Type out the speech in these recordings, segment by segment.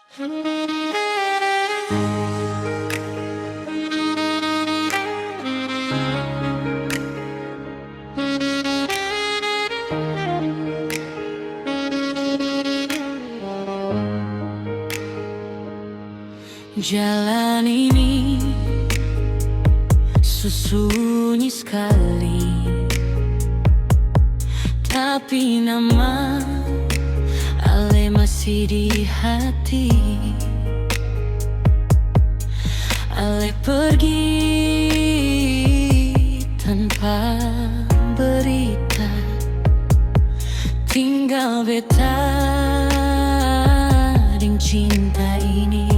Jalan ini sunyi sekali, tapi nama Ale masih di hati. Ale pergi tanpa berita, tinggal beta deng cinta ini.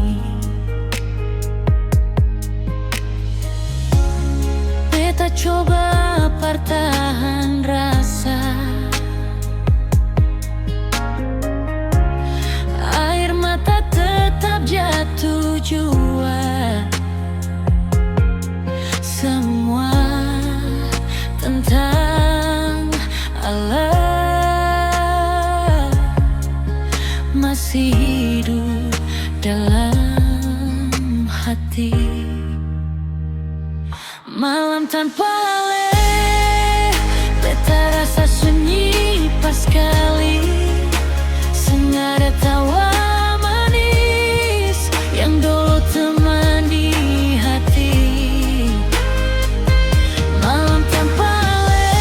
Beta coba pertahan rasa, air mata tetap jatuh jua. Semua tentang Allah masih hidup dalam hati. Malam tanpa Ale, beta rasa sunyi pas sekali. Senada tawa manis yang dulu temani hati. Malam tanpa Ale,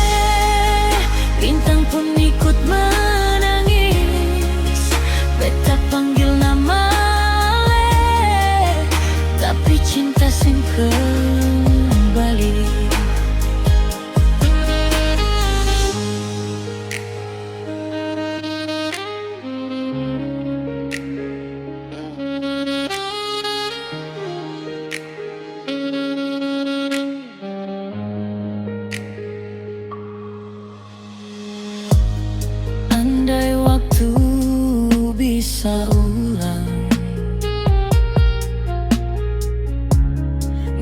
bintang pun ikut menangis. Beta panggil nama Ale, tapi cinta sing kembali. Andai waktu bisa ulang,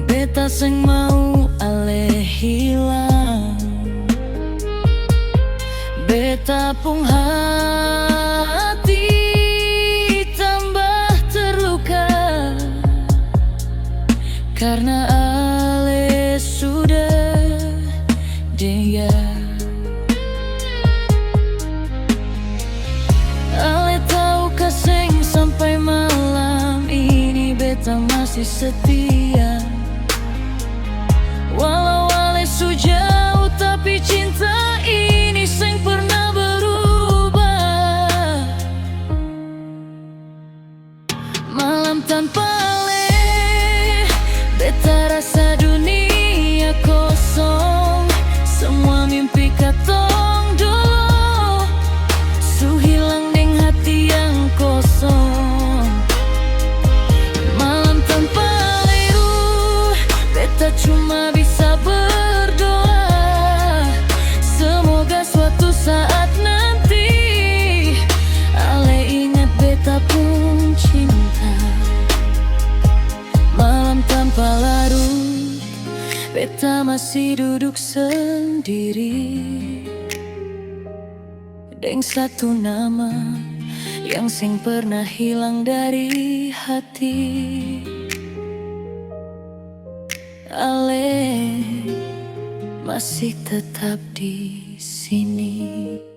beta seng mau Ale hilang. Beta pun hati tambah terluka, karena Ale sudah dia. Ale tahu kaseng sampai malam ini beta masih setia. Walau Ale su jauh, tapi cinta ini seng pernah berubah. Malam tanpa Ale, beta rasa dunia kosong. Semua mimpi katong dulu su hilang deng hati yang kosong. Malam tanpa Ale, beta cuma bisa berdoa, semoga suatu saat nanti Ale ingat beta pun cinta. Malam tanpa larut, beta masih duduk sendiri, deng satu nama yang seng pernah hilang dari hati. Ale masih tetap di sini.